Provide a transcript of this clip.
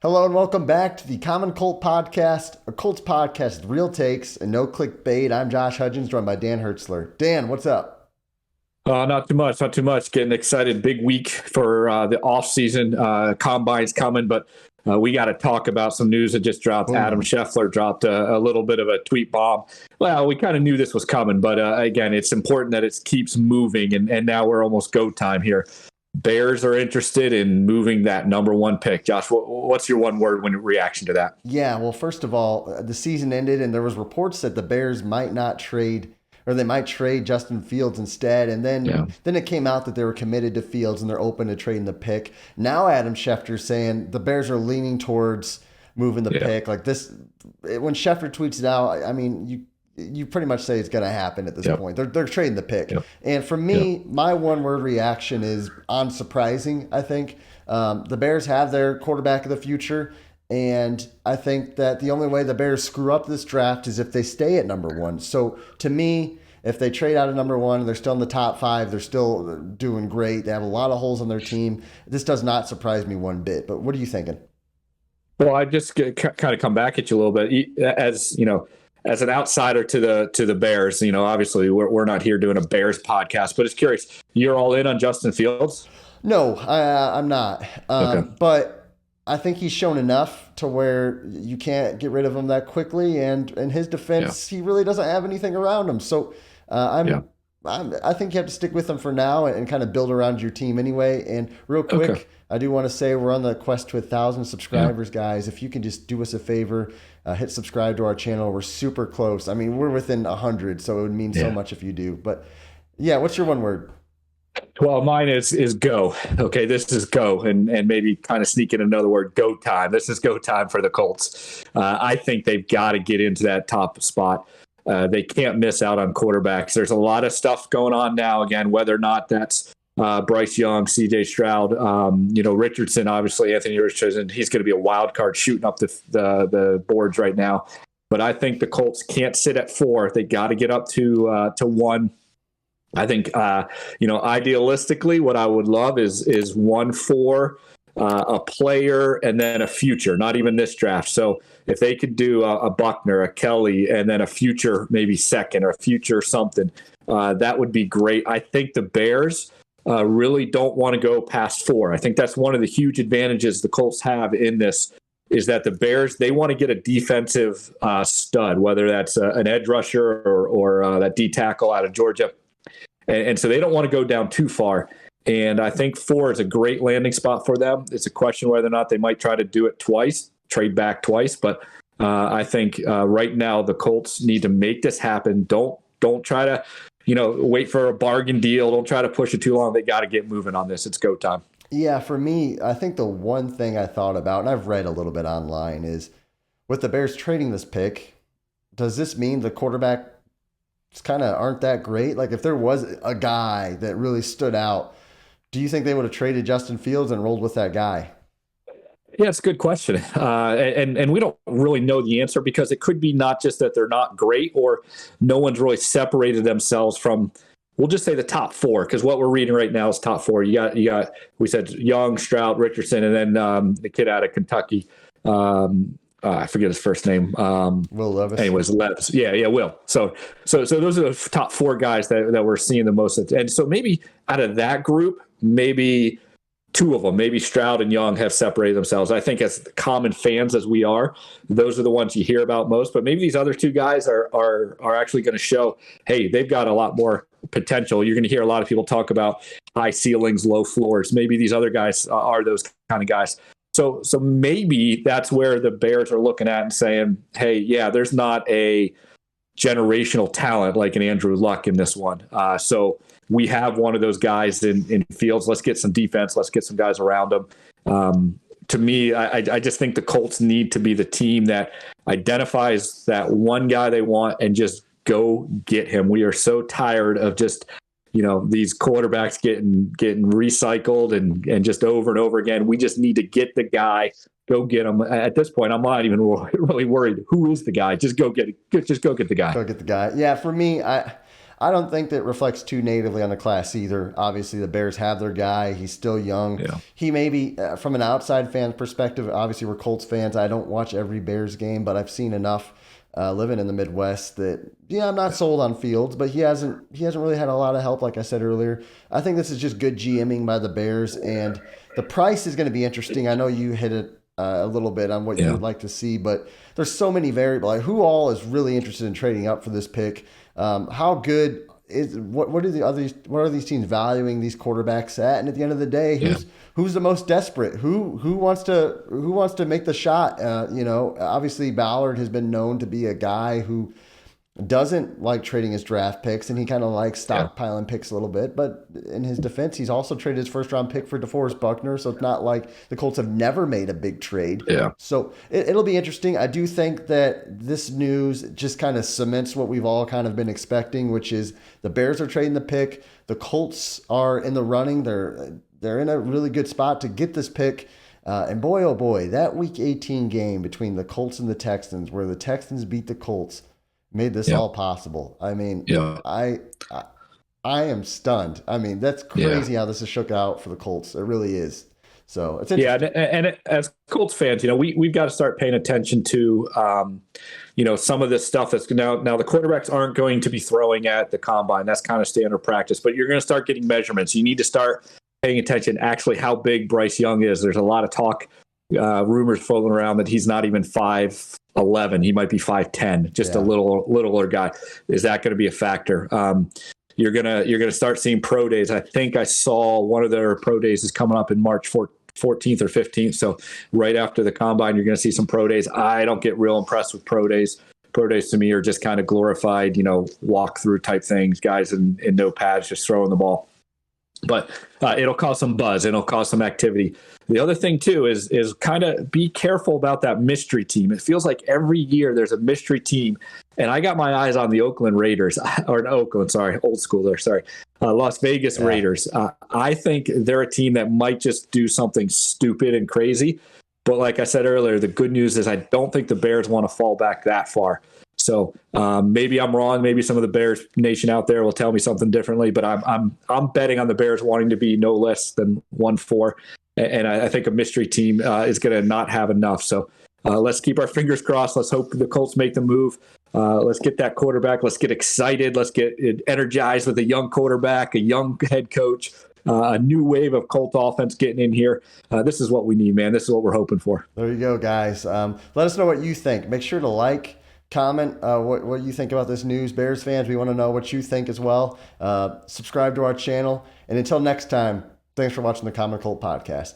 Hello and welcome back to the Common Colt Podcast, a Colts podcast with real takes and no clickbait. I'm Josh Hudgens, joined by Dan Hertzler. Dan, what's up? Not too much. Getting excited. Big week for the off season. Combine's coming, but we got to talk about some news that just dropped. Ooh. Adam Scheffler dropped a little bit of a tweet bomb. Well, we kind of knew this was coming, but again, it's important that it keeps moving, and now we're almost go time here. Bears are interested in moving that number one pick. Josh, what's your one word reaction to that? Yeah, well, first of all, the season ended and there was reports that the Bears might not trade, or they might trade Justin Fields instead. And then it came out that they were committed to Fields and they're open to trading the pick. Now Adam Schefter's saying the Bears are leaning towards moving the pick. Like this, when Schefter tweets it out, I mean, you pretty much say it's going to happen at this point. They're trading the pick. And for me, my one-word reaction is unsurprising, I think. The Bears have their quarterback of the future, and I think that the only way the Bears screw up this draft is if they stay at number one. So to me, if they trade out of number one and they're still in the top five, they're still doing great. They have a lot of holes on their team. This does not surprise me one bit. But what are you thinking? Well, I just kind of come back at you a little bit. As you know, as an outsider to the Bears, obviously we're not here doing a Bears podcast, but it's curious. You're all in on Justin Fields? No, I'm not. Okay. But I think he's shown enough to where you can't get rid of him that quickly. And in his defense, he really doesn't have anything around him. So I think you have to stick with him for now and kind of build around your team anyway. And real quick, I do want to say we're on the quest to 1,000 subscribers, guys. If you can just do us a favor, hit subscribe to our channel. We're super close. I mean, we're within 100, so it would mean so much if you do. But yeah, what's your one word? Well, mine is go. Okay, this is go, and maybe kind of sneak in another word, go time. This is go time for the Colts. I think they've got to get into that top spot. They can't miss out on quarterbacks. There's a lot of stuff going on now, again, whether or not that's Bryce Young, CJ Stroud, Richardson, obviously Anthony Richardson. He's going to be a wild card shooting up the boards right now. But I think the Colts can't sit at 4. They got to get up to 1. I think, idealistically, what I would love is 1-4, a player, and then a future, not even this draft. So if they could do a Buckner, a Kelly, and then a future, maybe second or a future something, that would be great. I think the Bears really don't want to go past 4. I think that's one of the huge advantages the Colts have in this is that the Bears, they want to get a defensive stud, whether that's an edge rusher or that D tackle out of Georgia. And so they don't want to go down too far. And I think 4 is a great landing spot for them. It's a question whether or not they might try to do it twice, trade back twice. But I think right now the Colts need to make this happen. Don't try to, wait for a bargain deal. Don't try to push it too long. They got to get moving on this. It's go time. Yeah, for me, I think the one thing I thought about, and I've read a little bit online, is with the Bears trading this pick, does this mean the quarterback kind of aren't that great? Like if there was a guy that really stood out, do you think they would have traded Justin Fields and rolled with that guy? Yeah, it's a good question. And we don't really know the answer because it could be not just that they're not great or no one's really separated themselves from, we'll just say the top 4, because what we're reading right now is top 4. You got we said Young, Stroud, Richardson, and then the kid out of Kentucky. I forget his first name. Will Levis. Anyways, Levis. Yeah, Will. So those are the top 4 guys that we're seeing the most. And so maybe out of that group, maybe 2 of them, maybe Stroud and Young, have separated themselves. I think as common fans as we are, those are the ones you hear about most. But maybe these other 2 guys are actually going to show, hey, they've got a lot more potential. You're going to hear a lot of people talk about high ceilings, low floors. Maybe these other guys are those kind of guys. So maybe that's where the Bears are looking at and saying, hey, yeah, there's not a generational talent like an Andrew Luck in this one. So we have one of those guys in Fields. Let's get some defense. Let's get some guys around him. To me, I just think the Colts need to be the team that identifies that one guy they want and just go get him. We are so tired of just these quarterbacks getting recycled and just over and over again. We just need to get the guy, go get him. At this point, I'm not even really worried who is the guy. Just go get the guy. Go get the guy. Yeah, for me, I don't think that reflects too negatively on the class either. Obviously, the Bears have their guy. He's still young. Yeah. He may be, from an outside fan perspective, obviously we're Colts fans. I don't watch every Bears game, but I've seen enough living in the Midwest that, I'm not sold on Fields, but he hasn't really had a lot of help, like I said earlier. I think this is just good GMing by the Bears, and the price is going to be interesting. I know you hit it a little bit on what you would like to see, but there's so many variables. Like, who all is really interested in trading up for this pick? How good is what are these teams valuing these quarterbacks at? And at the end of the day, who's the most desperate? Who wants to make the shot? Obviously Ballard has been known to be a guy who doesn't like trading his draft picks, and he kind of likes stockpiling picks a little bit. But in his defense, he's also traded his first round pick for DeForest Buckner, so it's not like the Colts have never made a big trade. Yeah. So it'll be interesting. I do think that this news just kind of cements what we've all kind of been expecting, which is the Bears are trading the pick. The Colts are in the running. They're in a really good spot to get this pick. And boy, oh boy, that Week 18 game between the Colts and the Texans, where the Texans beat the Colts, made this all possible. I mean, I am stunned. I mean, that's crazy how this is shook out for the Colts. It really is. So it's interesting. Yeah, and as Colts fans, we've got to start paying attention to, some of this stuff that's now the quarterbacks aren't going to be throwing at the combine. That's kind of standard practice, but you're going to start getting measurements. You need to start paying attention actually how big Bryce Young is. There's a lot of talk, rumors floating around that he's not even 5'11". He might be 5'10", just a littler guy. Is that going to be a factor? You're gonna start seeing pro days. I think I saw one of their pro days is coming up in March 14th or 15th. So right after the combine, you're going to see some pro days. I don't get real impressed with pro days. Pro days to me are just kind of glorified, walk through type things, guys in no pads just throwing the ball. But it'll cause some buzz. It'll cause some activity. The other thing, too, is kind of be careful about that mystery team. It feels like every year there's a mystery team. And I got my eyes on the Oakland Raiders, old school there, Las Vegas Raiders. I think they're a team that might just do something stupid and crazy. But like I said earlier, the good news is I don't think the Bears want to fall back that far. So maybe I'm wrong. Maybe some of the Bears Nation out there will tell me something differently. But I'm betting on the Bears wanting to be no less than 1-4, and I think a mystery team is going to not have enough. So let's keep our fingers crossed. Let's hope the Colts make the move. Let's get that quarterback. Let's get excited. Let's get energized with a young quarterback, a young head coach, a new wave of Colt offense getting in here. This is what we need, man. This is what we're hoping for. There you go, guys. Let us know what you think. Make sure to comment what you think about this news. Bears fans, we want to know what you think as well. Subscribe to our channel. And until next time, thanks for watching the Common Colt Podcast.